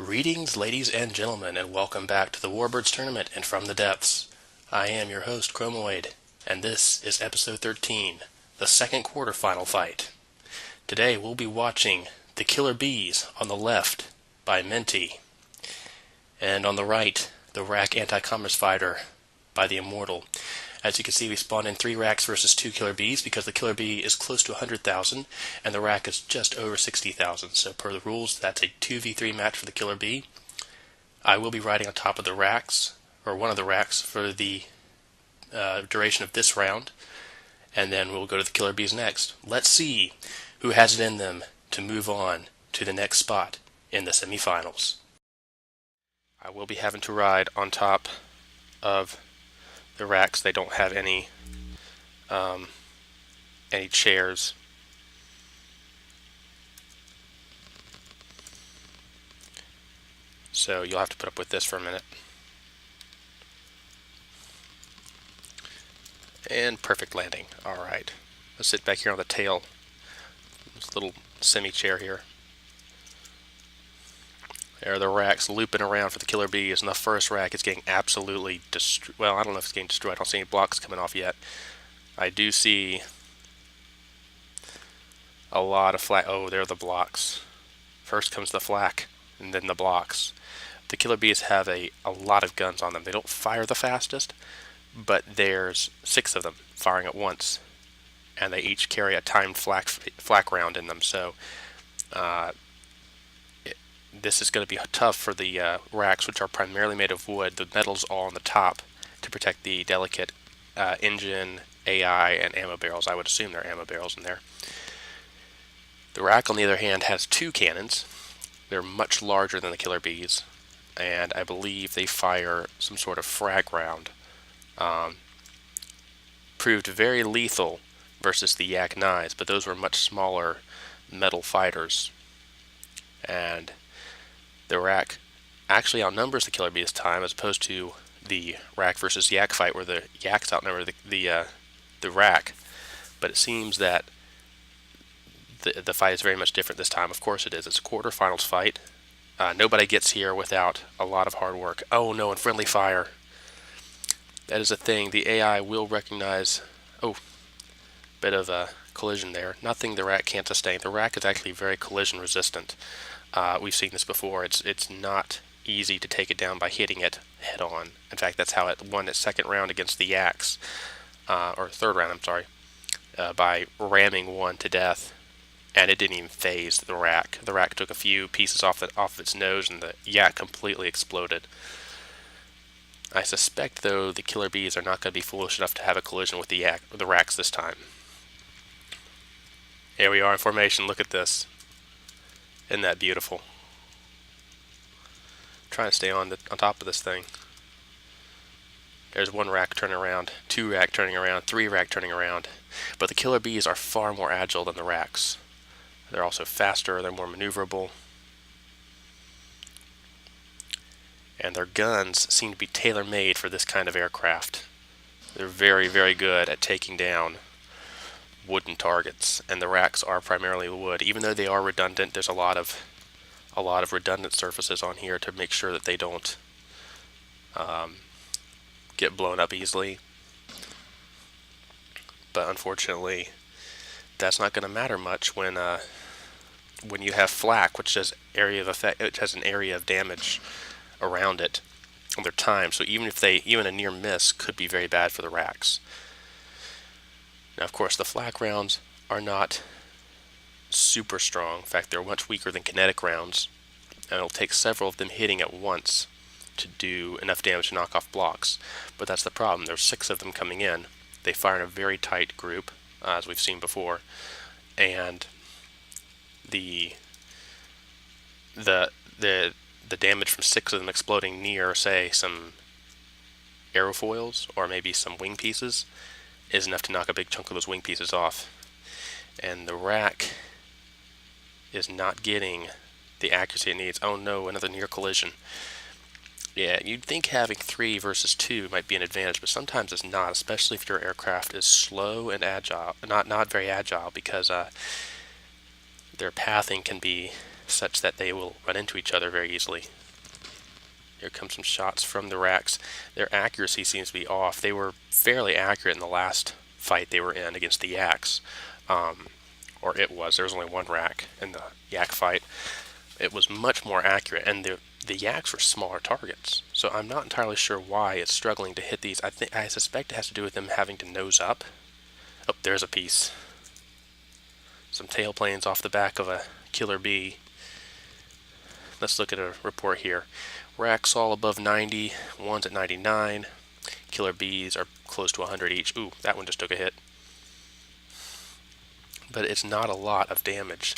Greetings, ladies and gentlemen, and welcome back to the Warbirds tournament and From the Depths. I am your host, Chromoid, and this is episode 13, the second quarterfinal fight. Today we'll be watching the Killer Bees on the left by Minty, and on the right, the Wrack Anti-Commerce Fighter by the Immortal. As you can see, we spawned in 3 Wracks versus 2 Killer Bees because the Killer Bee is close to 100,000 and the Wrack is just over 60,000. So per the rules, that's a 2v3 match for the Killer Bee. I will be riding on top of the Wracks, or one of the Wracks, for the duration of this round. And then we'll go to the Killer Bees next. Let's see who has it in them to move on to the next spot in the semifinals. I will be having to ride on top of the Wracks. They don't have any chairs. So you'll have to put up with this for a minute. And perfect landing. Alright. Let's sit back here on the tail. This little semi-chair here. There are the Wracks looping around for the Killer Bees, and the first Wrack is getting absolutely destroyed. Well, I don't know if it's getting destroyed. I don't see any blocks coming off yet. I do see a lot of flak. Oh, there are the blocks. First comes the flak, and then the blocks. The Killer Bees have a lot of guns on them. They don't fire the fastest, but there's 6 of them firing at once, and they each carry a timed flak round in them. So this is going to be tough for the Wracks, which are primarily made of wood. The metal's all on the top to protect the delicate engine, AI, and ammo barrels. I would assume there are ammo barrels in there. The Wrack, on the other hand, has 2 cannons. They're much larger than the Killer Bees, and I believe they fire some sort of frag round. Proved very lethal versus the Yak 9s, but those were much smaller metal fighters. And the Wrack actually outnumbers the Killer Bee this time, as opposed to the Wrack versus Yak fight, where the Yaks outnumber the Wrack. But it seems that the fight is very much different this time. Of course it is. It's a quarterfinals fight. Nobody gets here without a lot of hard work. Oh no, and friendly fire. That is a thing. The AI will recognize... Oh, bit of a collision there. Nothing the Wrack can't sustain. The Wrack is actually very collision resistant. We've seen this before. It's not easy to take it down by hitting it head on. In fact, that's how it won its second round against the Yaks, or third round, I'm sorry, by ramming one to death, and it didn't even phase the Wrack. The Wrack took a few pieces off its nose, and the Yak completely exploded. I suspect, though, the Killer Bees are not going to be foolish enough to have a collision with the Wracks this time. Here we are in formation. Look at this. Isn't that beautiful? Trying to stay on top of this thing. There's 1 Wrack turning around, 2 Wrack turning around, 3 Wrack turning around. But the Killer Bees are far more agile than the Wracks. They're also faster, they're more maneuverable. And their guns seem to be tailor-made for this kind of aircraft. They're very, very good at taking down wooden targets, and the Wracks are primarily wood. Even though they are redundant, there's a lot of redundant surfaces on here to make sure that they don't get blown up easily. But unfortunately, that's not going to matter much when you have flak, which has an area of damage around it on their time. So even a near miss could be very bad for the Wracks. Now, of course, the flak rounds are not super strong. In fact, they're much weaker than kinetic rounds, and it'll take several of them hitting at once to do enough damage to knock off blocks. But that's the problem. There's 6 of them coming in. They fire in a very tight group, as we've seen before, and the damage from 6 of them exploding near, say, some aerofoils or maybe some wing pieces is enough to knock a big chunk of those wing pieces off. And the Wrack is not getting the accuracy it needs. Oh no, another near collision. Yeah, you'd think having 3 versus 2 might be an advantage, but sometimes it's not, especially if your aircraft is slow and agile, not very agile, because their pathing can be such that they will run into each other very easily. Here come some shots from the Wracks. Their accuracy seems to be off. They were fairly accurate in the last fight they were in against the Yaks. Or it was. There was only one Wrack in the Yak fight. It was much more accurate, and the Yaks were smaller targets. So I'm not entirely sure why it's struggling to hit these. I suspect it has to do with them having to nose up. Oh, there's a piece. Some tail planes off the back of a killer bee. Let's look at a report here. Wracks all above 90, one's at 99. Killer bees are close to 100 each. Ooh, that one just took a hit. But it's not a lot of damage,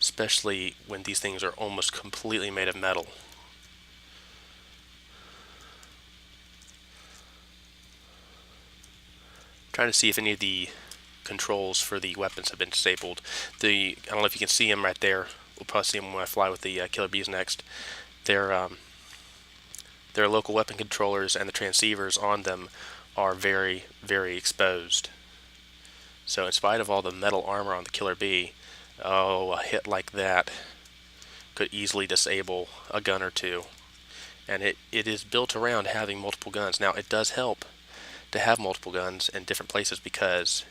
especially when these things are almost completely made of metal. Trying to see if any of the controls for the weapons have been disabled. I don't know if you can see them right there. We'll probably see them when I fly with the killer bees next. Their local weapon controllers and the transceivers on them are very, very exposed. So in spite of all the metal armor on the killer bee, a hit like that could easily disable a gun or two. And it is built around having multiple guns. Now it does help to have multiple guns in different places, because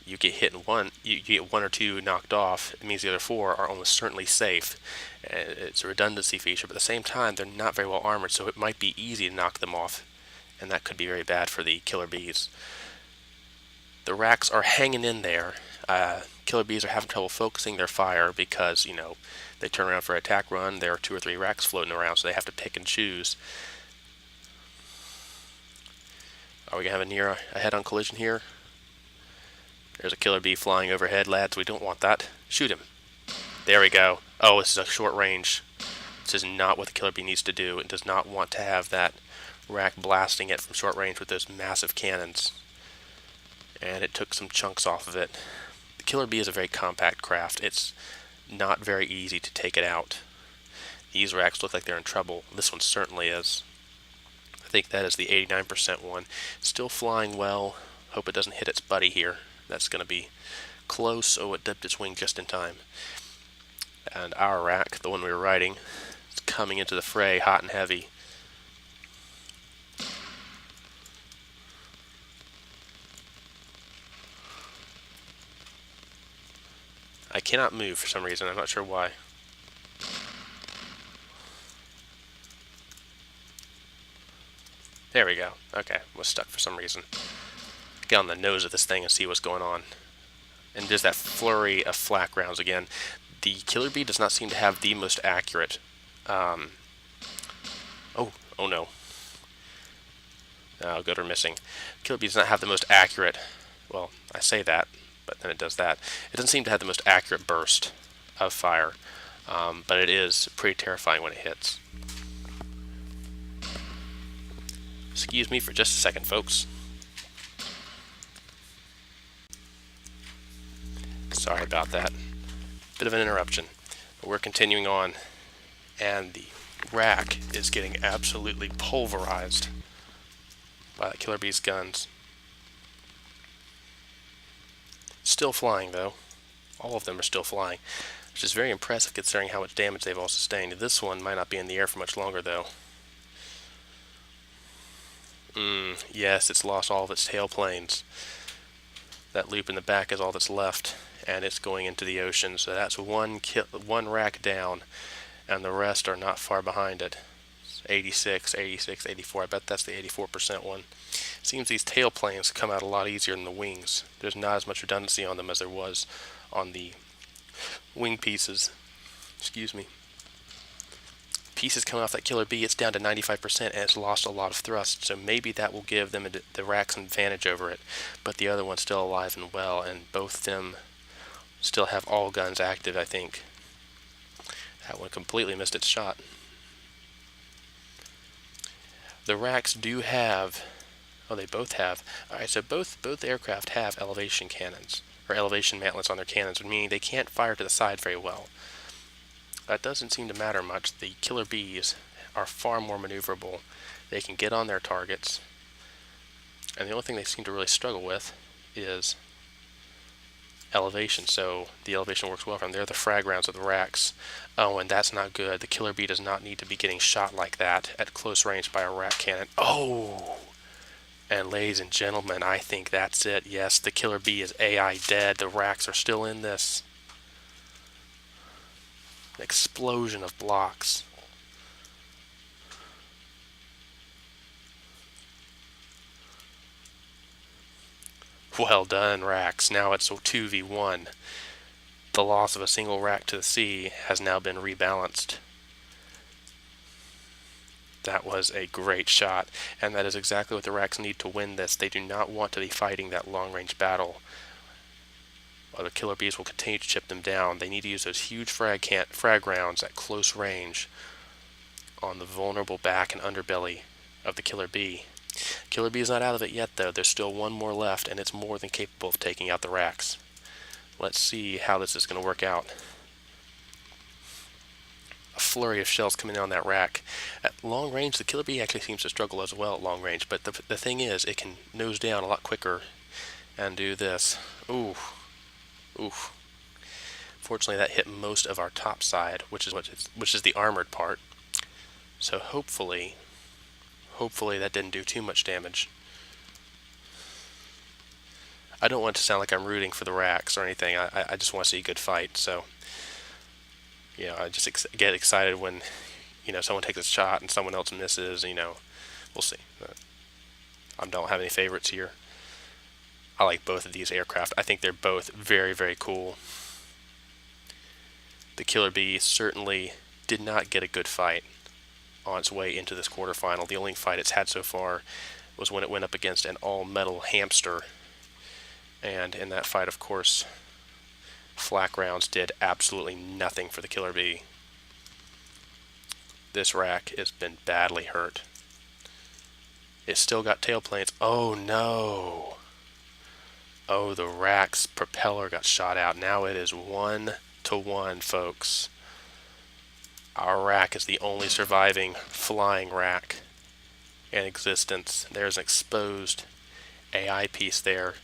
you get hit in one, you get one or two knocked off. It means the other four are almost certainly safe. It's a redundancy feature, but at the same time, they're not very well armored, so it might be easy to knock them off, and that could be very bad for the killer bees. The Wracks are hanging in there. Killer bees are having trouble focusing their fire because, they turn around for an attack run. There are 2 or 3 Wracks floating around, so they have to pick and choose. Are we going to have a head-on collision here? There's a killer bee flying overhead, lads. We don't want that. Shoot him. There we go. Oh, this is a short range. This is not what the killer bee needs to do. It does not want to have that Wrack blasting it from short range with those massive cannons. And it took some chunks off of it. The killer bee is a very compact craft. It's not very easy to take it out. These Wracks look like they're in trouble. This one certainly is. I think that is the 89% one. Still flying well. Hope it doesn't hit its buddy here. That's going to be close. Oh, it dipped its wing just in time. And our Wrack, the one we were riding, is coming into the fray hot and heavy. I cannot move for some reason. I'm not sure why. There we go. Okay, was stuck for some reason. Get on the nose of this thing and see what's going on. And there's that flurry of flak rounds again. The killer bee does not seem to have the most accurate. Oh no. Oh, good, we're missing. Killer bee does not have the most accurate. Well, I say that, but then it does that. It doesn't seem to have the most accurate burst of fire, but it is pretty terrifying when it hits. Excuse me for just a second, folks. Sorry about that. Bit of an interruption. But we're continuing on, and the Wrack is getting absolutely pulverized by the killer bee's guns. Still flying, though. All of them are still flying, which is very impressive considering how much damage they've all sustained. This one might not be in the air for much longer, though. Yes, it's lost all of its tail planes. That loop in the back is all that's left, and it's going into the ocean. So that's one Wrack down, and the rest are not far behind it. 86, 86, 84. I bet that's the 84% one. Seems these tail planes come out a lot easier than the wings. There's not as much redundancy on them as there was on the wing pieces. Excuse me. Pieces coming off that killer bee, it's down to 95%, and it's lost a lot of thrust, so maybe that will give them the Wracks an advantage over it. But the other one's still alive and well, and both of them still have all guns active, I think. That one completely missed its shot. The Wracks do have, they both have, alright, so both aircraft have elevation cannons, or elevation mantlets on their cannons, meaning they can't fire to the side very well. That doesn't seem to matter much. The killer bees are far more maneuverable. They can get on their targets, and the only thing they seem to really struggle with is elevation, so the elevation works well for them. They're the frag rounds of the racks. Oh, and that's not good. The killer bee does not need to be getting shot like that at close range by a rack cannon. Oh! And ladies and gentlemen, I think that's it. Yes, the killer bee is AI dead. The racks are still in this. An explosion of blocks. Well done, racks. Now it's a 2v1. The loss of a single rack to the sea has now been rebalanced. That was a great shot, and that is exactly what the racks need to win this. They do not want to be fighting that long-range battle. While the killer bees will continue to chip them down, they need to use those huge frag rounds at close range on the vulnerable back and underbelly of the killer bee. Killer bee is not out of it yet, though. There's still one more left, and it's more than capable of taking out the racks. Let's see how this is going to work out. A flurry of shells coming in on that rack. At long range, the killer bee actually seems to struggle as well at long range, but the thing is, it can nose down a lot quicker and do this. Ooh. Oof. Fortunately, that hit most of our top side, which is the armored part. So hopefully that didn't do too much damage. I don't want it to sound like I'm rooting for the racks or anything. I just want to see a good fight. So, I just get excited when, someone takes a shot and someone else misses. We'll see. I don't have any favorites here. I like both of these aircraft. I think they're both very, very cool. The Killer Bee certainly did not get a good fight on its way into this quarterfinal. The only fight it's had so far was when it went up against an all-metal hamster. And in that fight, of course, flak rounds did absolutely nothing for the Killer Bee. This rack has been badly hurt. It's still got tailplanes. Oh no! Oh, the rack's propeller got shot out. Now it is 1-1, folks. Our rack is the only surviving flying rack in existence. There's an exposed AI piece there.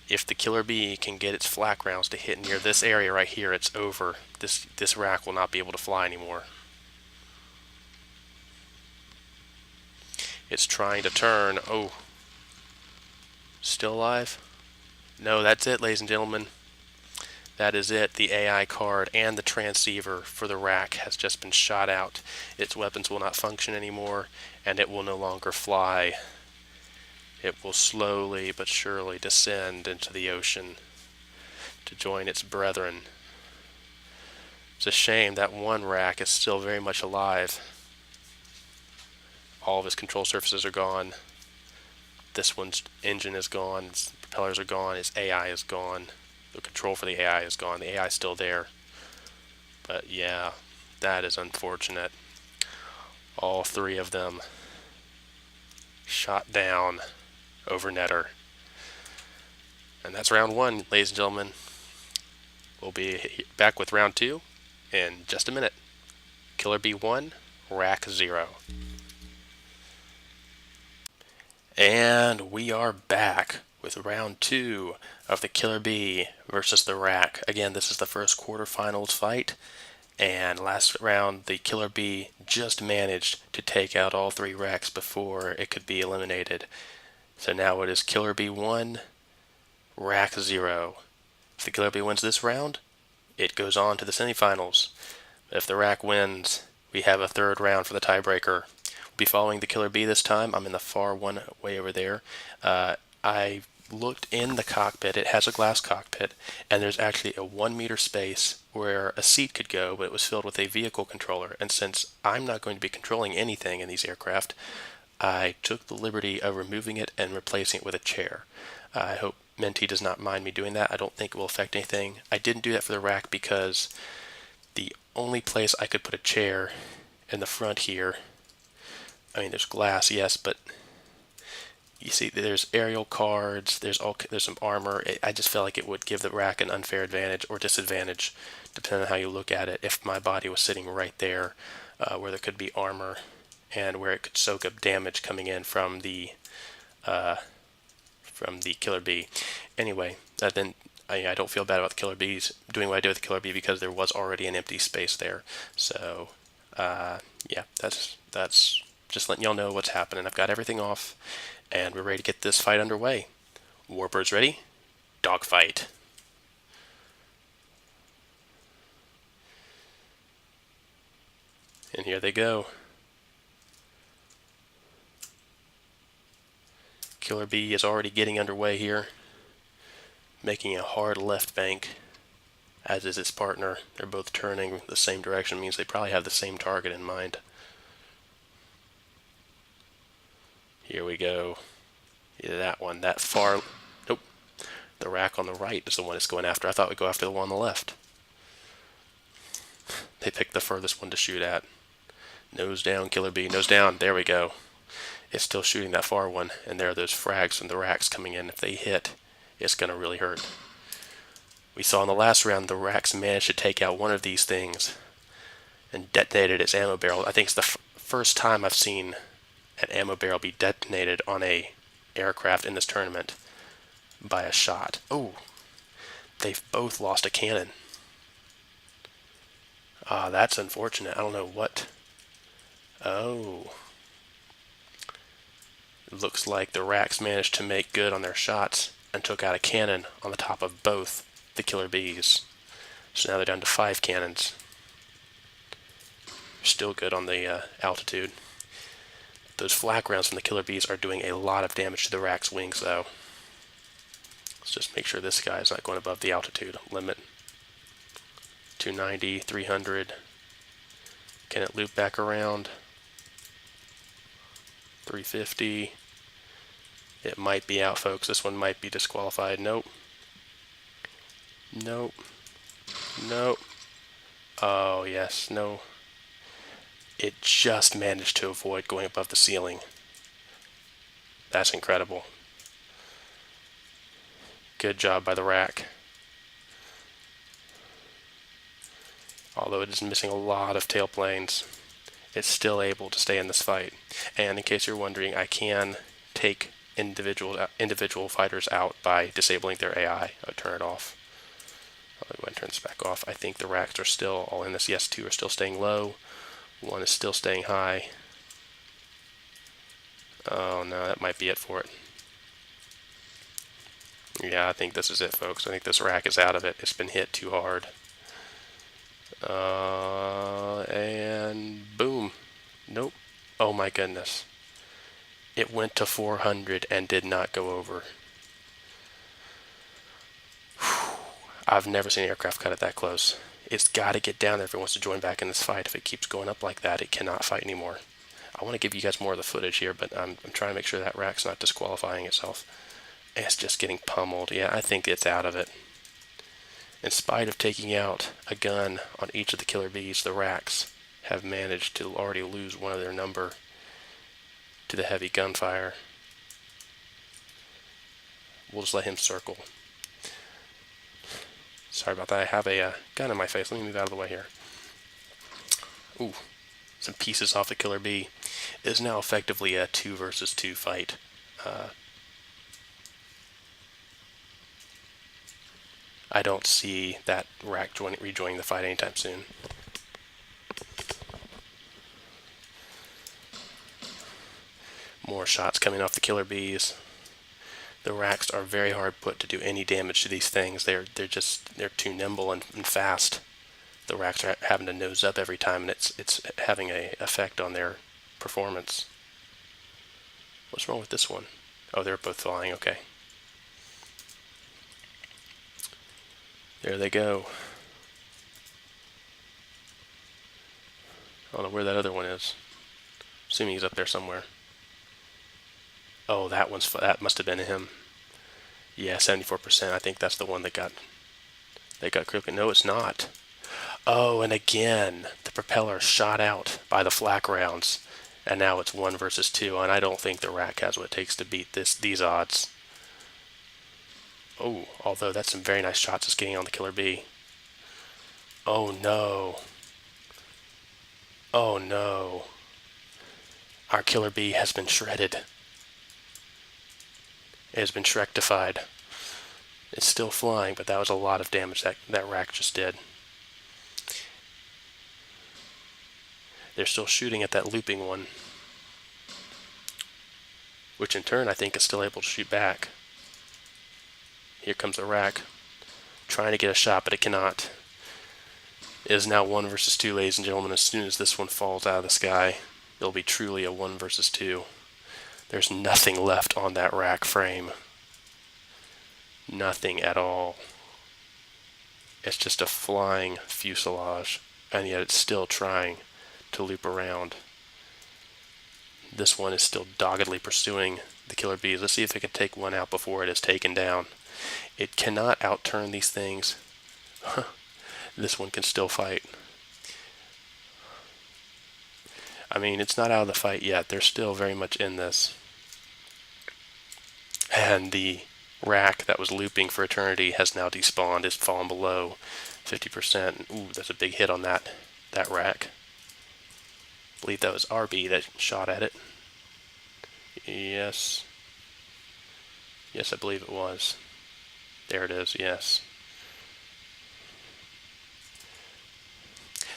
If the Killer Bee can get its flak rounds to hit near this area right here, it's over. This rack will not be able to fly anymore. It's trying to turn. Oh. Still alive? No, that's it, ladies and gentlemen. That is it. The AI card and the transceiver for the rack has just been shot out. Its weapons will not function anymore, and it will no longer fly. It will slowly but surely descend into the ocean to join its brethren. It's a shame that one rack is still very much alive. All of its control surfaces are gone. This one's engine is gone. Its propellers are gone. Its AI is gone. The control for the AI is gone. The AI is still there. But yeah, that is unfortunate. All three of them shot down over netter. And that's round one, ladies and gentlemen. We'll be back with round two in just a minute. Killer Bee 1, Rack 0. And we are back with round two of the Killer Bee versus the Rack. Again, this is the first quarterfinals fight, and last round the Killer Bee just managed to take out all three racks before it could be eliminated. So now it is Killer Bee 1, Rack 0. If the Killer Bee wins this round, it goes on to the semifinals. If the Rack wins, we have a third round for the tiebreaker. Be following the Killer Bee this time. I'm in the far one way over there. I looked in the cockpit. It has a glass cockpit, and there's actually a 1 meter space where a seat could go, but it was filled with a vehicle controller. And since I'm not going to be controlling anything in these aircraft, I took the liberty of removing it and replacing it with a chair. I hope Menti does not mind me doing that. I don't think it will affect anything. I didn't do that for the Rack because the only place I could put a chair in the front here, I mean, there's glass, yes, but you see, there's aerial cards, there's some armor. I just felt like it would give the Rack an unfair advantage or disadvantage, depending on how you look at it, if my body was sitting right there, where there could be armor and where it could soak up damage coming in from the Killer Bee. Anyway, then I don't feel bad about the killer bees doing what I did with the killer bee because there was already an empty space there. So yeah, that's just letting y'all know what's happening. I've got everything off, and we're ready to get this fight underway. Warbirds ready? Dogfight. And here they go. Killer bee is already getting underway here, making a hard left bank, as is its partner. They're both turning the same direction, means they probably have the same target in mind. Here we go. Either that one, that far... Nope. The rack on the right is the one it's going after. I thought we'd go after the one on the left. They picked the furthest one to shoot at. Nose down, killer bee. Nose down. There we go. It's still shooting that far one, and there are those frags from the racks coming in. If they hit, it's going to really hurt. We saw in the last round the racks managed to take out one of these things and detonated its ammo barrel. I think it's the first time I've seen an ammo barrel be detonated on a aircraft in this tournament by a shot. Oh, they've both lost a cannon. That's unfortunate. I don't know what. Oh. Looks like the racks managed to make good on their shots and took out a cannon on the top of both the killer bees. So now they're down to 5 cannons. Still good on the altitude. Those flak rounds from the killer bees are doing a lot of damage to the rack's wings, though. Let's just make sure this guy's not going above the altitude limit. 290, 300. Can it loop back around? 350. It might be out, folks. This one might be disqualified. Nope. Nope. Nope. Oh, yes. No. It just managed to avoid going above the ceiling. That's incredible. Good job by the rack. Although it is missing a lot of tailplanes, it's still able to stay in this fight. And in case you're wondering, I can take individual fighters out by disabling their AI. I'll turn it off. I'll go ahead and turn this back off. I think the racks are still all in this. Yes, 2 are still staying low. 1 is still staying high. Oh no, that might be it for it. Yeah, I think this is it, folks. I think this rack is out of it. It's been hit too hard. And boom. Nope. Oh my goodness. It went to 400 and did not go over. I've never seen an aircraft cut it that close. It's got to get down there if it wants to join back in this fight. If it keeps going up like that, it cannot fight anymore. I want to give you guys more of the footage here, but I'm trying to make sure that rack's not disqualifying itself. It's just getting pummeled. Yeah, I think it's out of it. In spite of taking out a gun on each of the killer bees, the racks have managed to already lose one of their number to the heavy gunfire. We'll just let him circle. Sorry about that. I have a gun in my face. Let me move out of the way here. Ooh, some pieces off the killer bee. It is now effectively a 2 versus 2 fight. I don't see that rack rejoining the fight anytime soon. More shots coming off the killer bees. The racks are very hard put to do any damage to these things. They're too nimble and fast. The racks are having to nose up every time, and it's having an effect on their performance. What's wrong with this one? Oh, they're both flying. Okay. There they go. I don't know where that other one is. Assuming he's up there somewhere. Oh, that must have been him. Yeah, 74%. I think that's the one that got critically. No, it's not. Oh, and again, the propeller shot out by the flak rounds, and now it's 1 versus 2. And I don't think the rack has what it takes to beat these odds. Oh, although that's some very nice shots it's getting on the killer bee. Oh no. Oh no. Our killer bee has been shredded. It has been Shrektified. It's still flying, but that was a lot of damage that rack just did. They're still shooting at that looping one, which in turn I think is still able to shoot back. Here comes a rack, trying to get a shot, but it cannot. It is now 1 versus 2, ladies and gentlemen. As soon as this one falls out of the sky, it'll be truly a 1 versus 2. There's nothing left on that rack frame. Nothing at all. It's just a flying fuselage, and yet it's still trying to loop around. This one is still doggedly pursuing the killer bees. Let's see if it can take one out before it is taken down. It cannot outturn these things. This one can still fight. I mean, it's not out of the fight yet. They're still very much in this. And the rack that was looping for eternity has now despawned. It's fallen below 50%. Ooh, that's a big hit on that rack. I believe that was RB that shot at it. Yes. Yes, I believe it was. There it is, yes.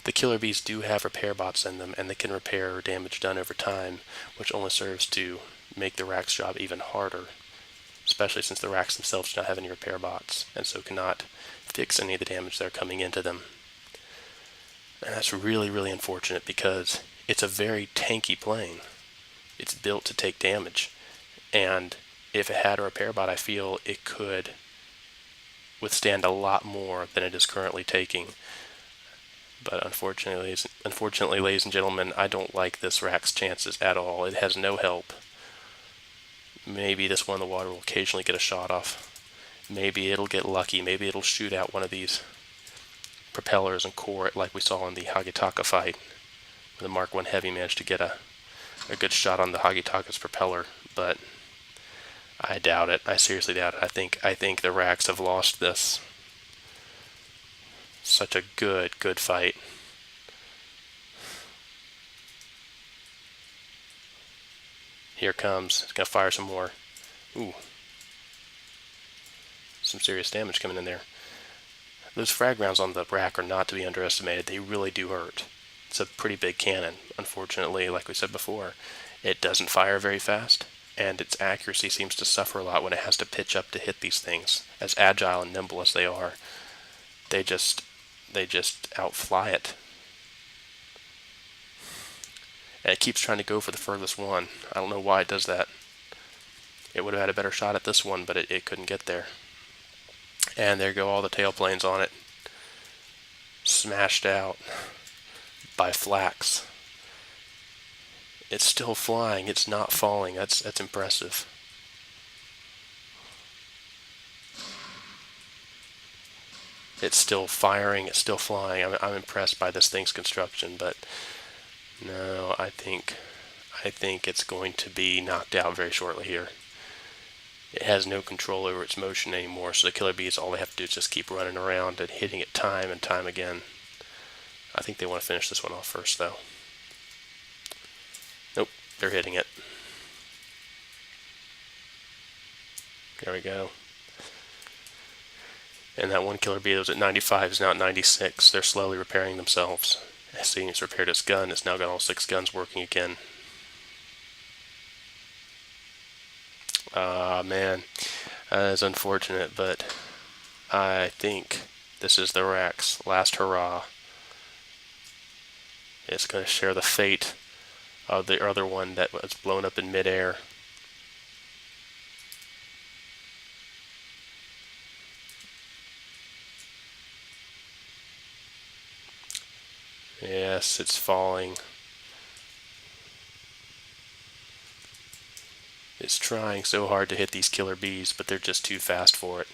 The killer bees do have repair bots in them, and they can repair damage done over time, which only serves to make the rack's job even harder, especially since the racks themselves do not have any repair bots, and so cannot fix any of the damage that are coming into them. And that's really, really unfortunate because it's a very tanky plane. It's built to take damage, and if it had a repair bot, I feel it could withstand a lot more than it is currently taking. But unfortunately, ladies and gentlemen, I don't like this rack's chances at all. It has no help. Maybe this one in the water will occasionally get a shot off. Maybe it'll get lucky. Maybe it'll shoot out one of these propellers and core it like we saw in the Hagetaka fight, where the Mark I Heavy managed to get a good shot on the Hagetaka's propeller. But I doubt it. I seriously doubt it. I think the racks have lost this. Such a good fight. Here it comes. It's going to fire some more. Ooh. Some serious damage coming in there. Those frag rounds on the rack are not to be underestimated. They really do hurt. It's a pretty big cannon. Unfortunately, like we said before, it doesn't fire very fast, and its accuracy seems to suffer a lot when it has to pitch up to hit these things. As agile and nimble as they are, they just outfly it. And it keeps trying to go for the furthest one. I don't know why it does that. It would have had a better shot at this one, but it couldn't get there. And there go all the tailplanes on it. Smashed out by flaks. It's still flying. It's not falling. That's impressive. It's still firing. It's still flying. I'm impressed by this thing's construction, but no, I think it's going to be knocked out very shortly here. It has no control over its motion anymore, so the killer bees, all they have to do is just keep running around and hitting it time and time again. I think they want to finish this one off first, though. Nope, they're hitting it. There we go. And that one killer bee that was at 95 is now at 96. They're slowly repairing themselves. Seeing it's repaired its gun, it's now got all 6 guns working again. Man, that is unfortunate, but I think this is the rack's last hurrah. It's going to share the fate of the other one that was blown up in midair. Yes, it's falling. It's trying so hard to hit these killer bees, but they're just too fast for it.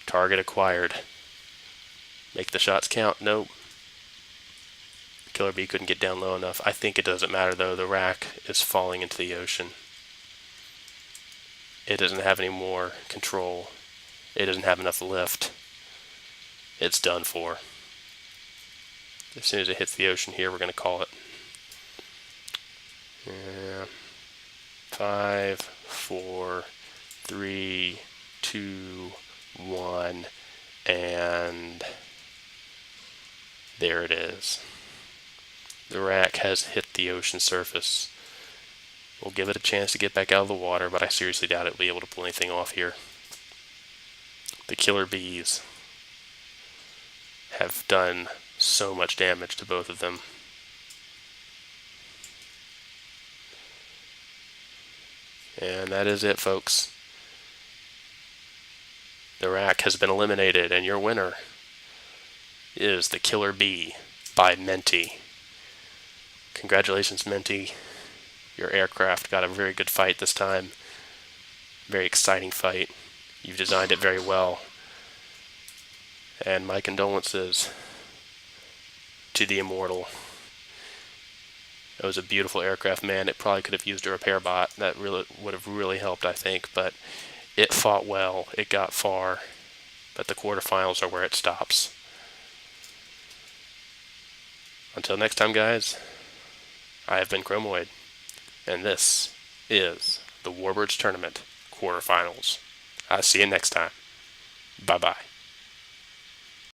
Target acquired. Make the shots count? Nope. Killer bee couldn't get down low enough. I think it doesn't matter though. The rack is falling into the ocean. It doesn't have any more control. It doesn't have enough lift. It's done for. As soon as it hits the ocean here, we're going to call it. 5, 4, 3, 2, 1, and there it is. The Wrack has hit the ocean surface. We'll give it a chance to get back out of the water, but I seriously doubt it will be able to pull anything off here. The killer bees have done so much damage to both of them. And that is it, folks. The Wrack has been eliminated, and your winner is the Killer Bee by Menti. Congratulations, Menti. Your aircraft got a very good fight this time. Very exciting fight. You've designed it very well. And my condolences to the Immortal. It was a beautiful aircraft, man. It probably could have used a repair bot. That really would have really helped, I think. But it fought well. It got far. But the quarterfinals are where it stops. Until next time, guys, I have been Chromoid. And this is the Warbirds Tournament quarterfinals. I'll see you next time. Bye-bye.